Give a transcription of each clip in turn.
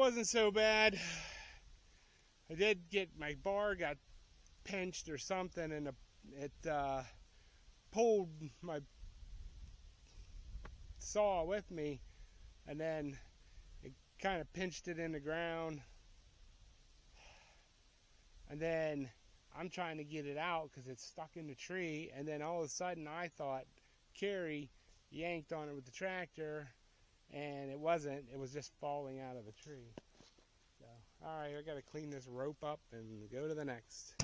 wasn't so bad. I did get, my bar got pinched or something, and it pulled my saw with me, and then it kind of pinched it in the ground. And then I'm trying to get it out because it's stuck in the tree, and then all of a sudden I thought Carrie yanked on it with the tractor, and it wasn't. It was just falling out of the tree. So, all right, I got to clean this rope up and go to the next.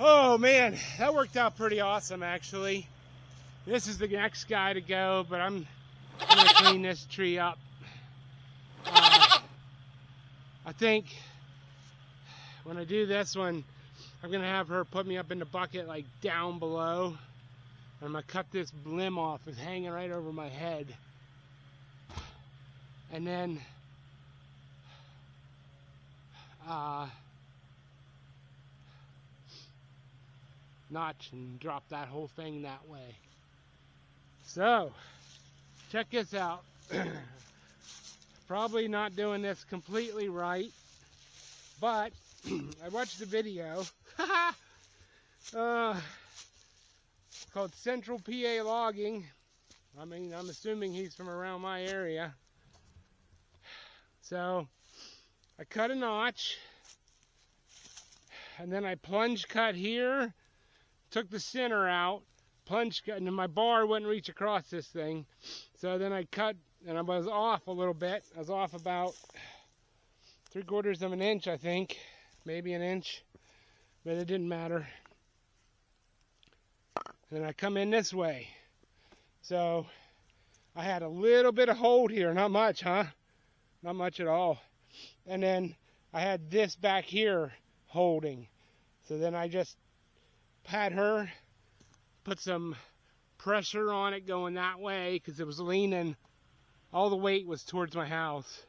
Oh man, that worked out pretty awesome actually. This is the next guy to go, but I'm gonna clean this tree up. I think when I do this one, I'm gonna have her put me up in the bucket like down below. I'm gonna cut this limb off. It's hanging right over my head. And then notch and drop that whole thing that way. So, check this out. Probably not doing this completely right, but I watched the video called Central PA Logging. I mean, I'm assuming he's from around my area. So, I cut a notch, and then I plunge cut here, took the center out, plunge cut, and then my bar wouldn't reach across this thing. So then I cut, and I was off a little bit. I was off about 3/4 of an inch, I think, maybe an inch, but it didn't matter. And then I come in this way. So I had a little bit of hold here, not much, huh? Not much at all. And then I had this back here holding. So then I just pat her, put some pressure on it going that way because it was leaning. All the weight was towards my house.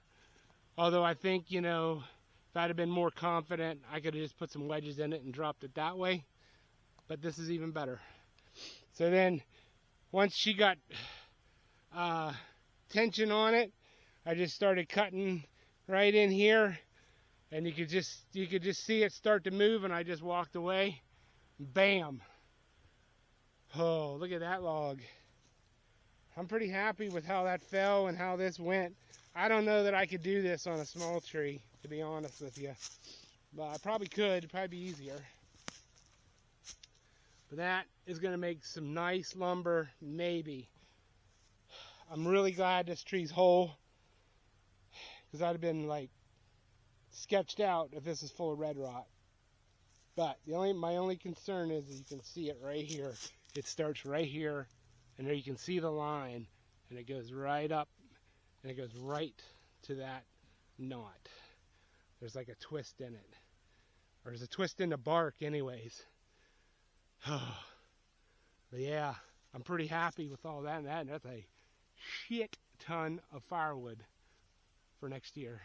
Although I think, you know, if I'd have been more confident, I could have just put some wedges in it and dropped it that way. But this is even better. So then once she got tension on it, I just started cutting right in here, and you could just see it start to move, and I just walked away. Bam! Oh, look at that log. I'm pretty happy with how that fell and how this went. I don't know that I could do this on a small tree, to be honest with you. But I probably could. It'd probably be easier. But that is going to make some nice lumber, maybe. I'm really glad this tree's whole, because I'd have been like sketched out if this is full of red rot. But my only concern is that you can see it right here. It starts right here, and there you can see the line, and it goes right up, and it goes right to that knot. There's like a twist in it, or there's a twist in the bark anyways. But yeah, I'm pretty happy with all that, and that's a shit ton of firewood for next year.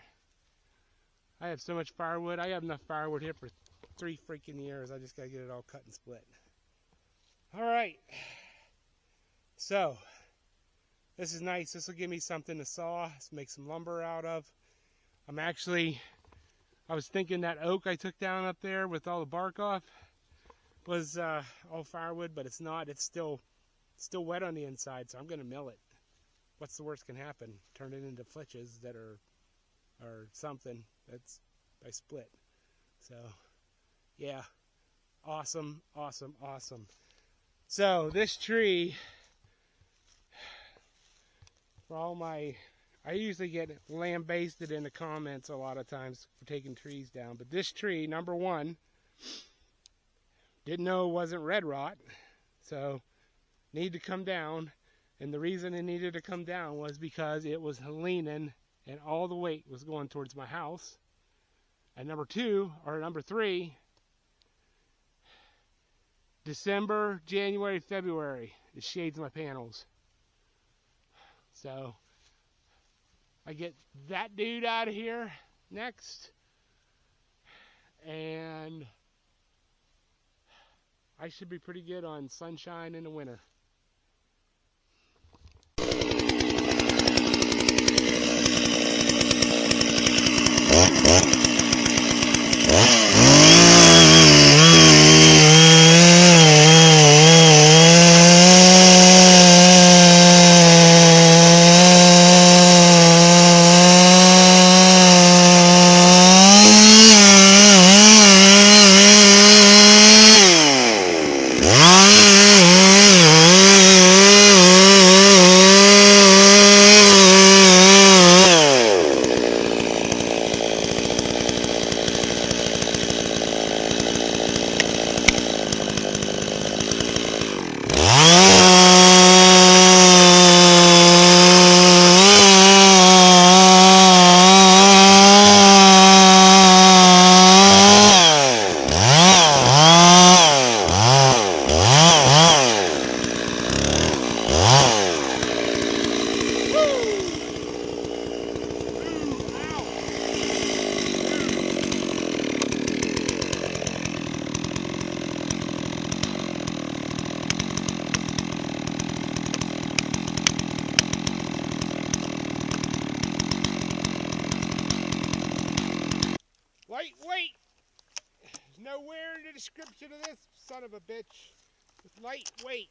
I have so much firewood. I have enough firewood here for 3 freaking years. I just gotta get it all cut and split. All right. So, this is nice. This will give me something to saw, make some lumber out of. I was thinking that oak I took down up there with all the bark off was all firewood, but it's not. It's still wet on the inside, so I'm gonna mill it. What's the worst can happen? Turn it into flitches that are or something. That's I split. So yeah, awesome. So this tree, for all my, I usually get lambasted in the comments a lot of times for taking trees down, but this tree, number one, didn't know it wasn't red rot, so needed to come down. And the reason it needed to come down was because it was leaning and all the weight was going towards my house. And number three, December, January, February, it shades my panels. So I get that dude out of here next. And I should be pretty good on sunshine in the winter. Lightweight! There's nowhere in the description of this son of a bitch. It's lightweight.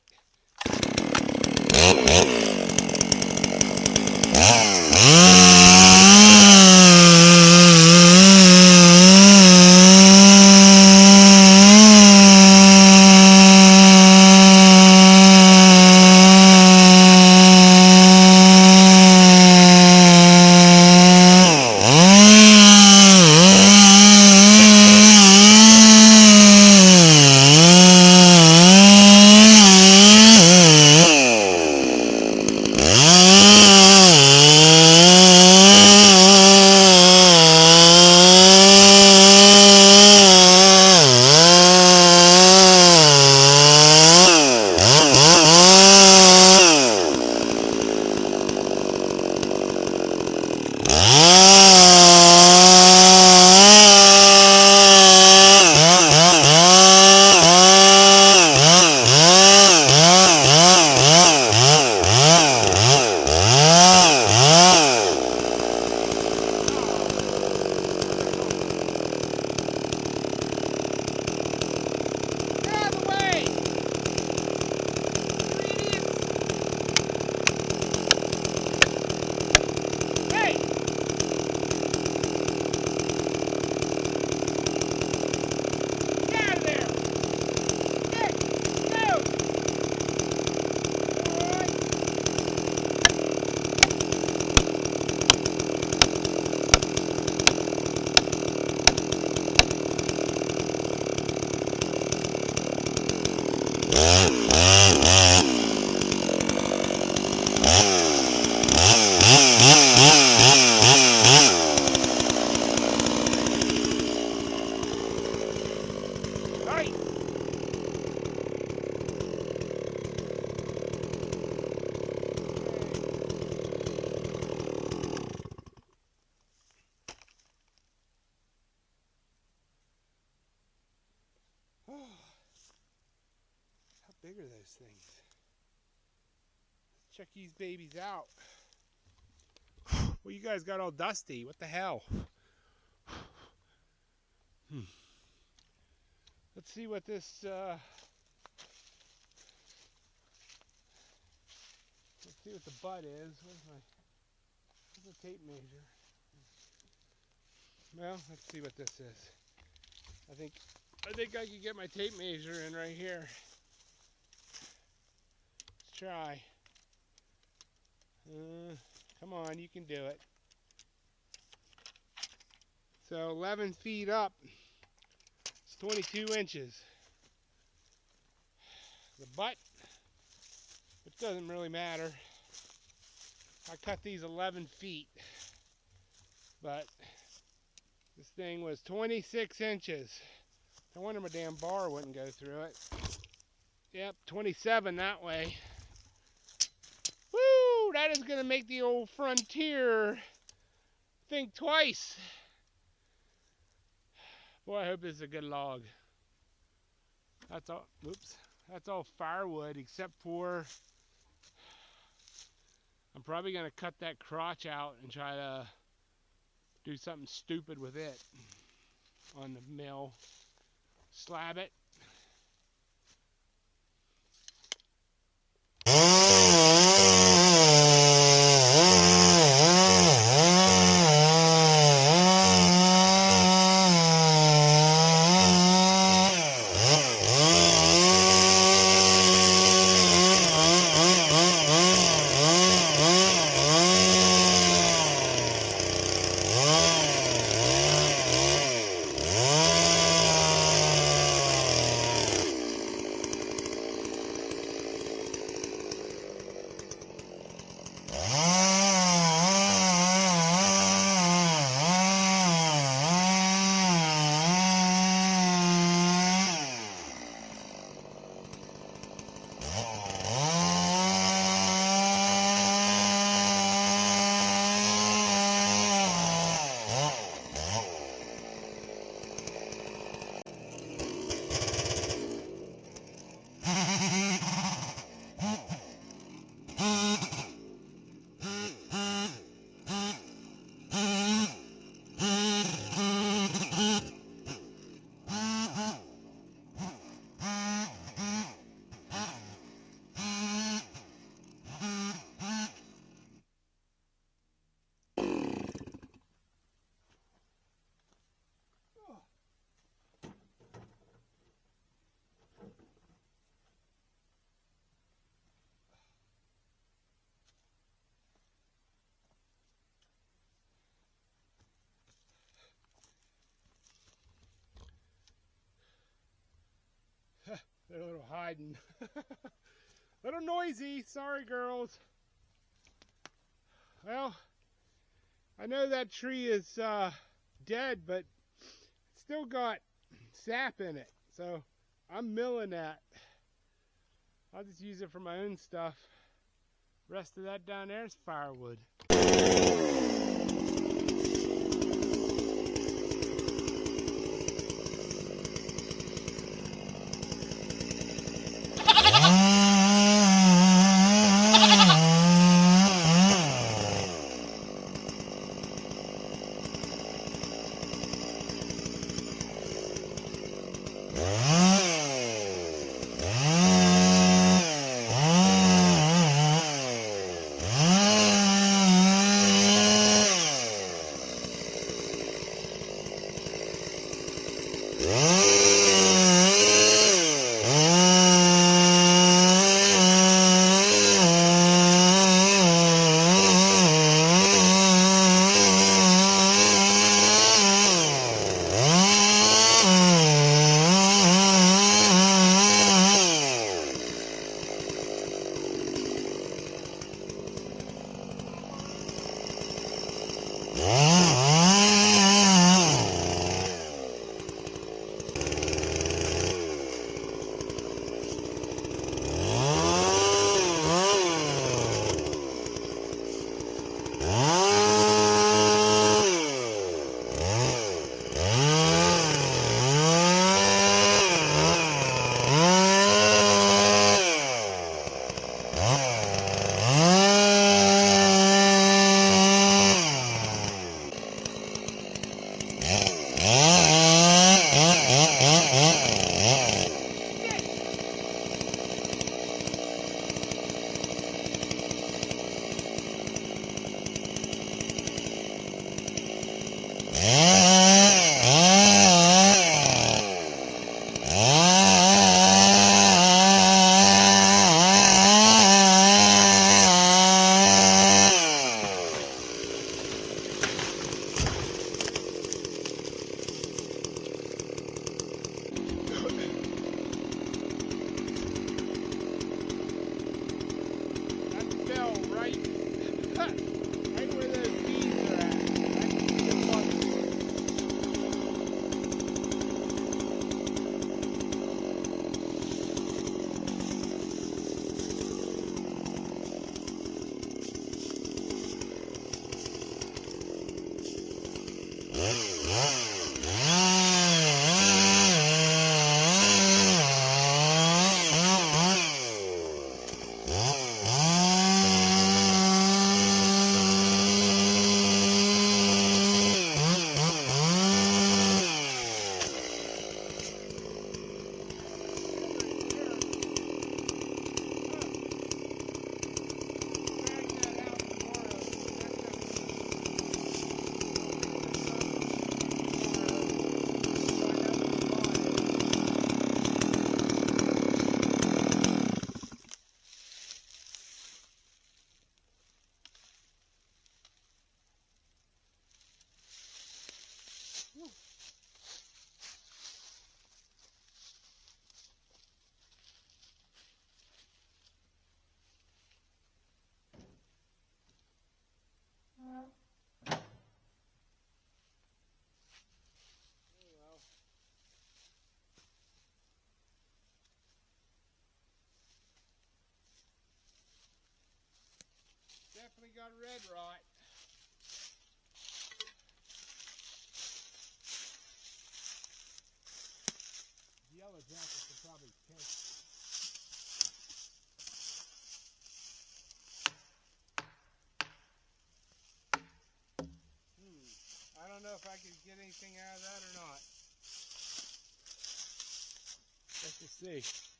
How big are those things? Let's check these babies out. Well, you guys got all dusty. What the hell? Let's see what this, let's see what the butt is. Where's the tape measure? Well, let's see what this is. I think I could get my tape measure in right here. Let's try. Come on, you can do it. So 11 feet up, it's 22 inches. The butt, which doesn't really matter. I cut these 11 feet, but this thing was 26 inches. I wonder my damn bar wouldn't go through it. Yep, 27 that way. Woo! That is going to make the old Frontier think twice. Boy, I hope this is a good log. That's all. Oops. That's all firewood except for I'm probably gonna cut that crotch out and try to do something stupid with it on the mill. Slab it. They're a little hiding. Little noisy. Sorry, girls. Well, I know that tree is dead, but it's still got sap in it. So I'm milling that. I'll just use it for my own stuff. Rest of that down there is firewood. got red rot. The yellow jacket could probably catch. I don't know if I could get anything out of that or not. Let's just see.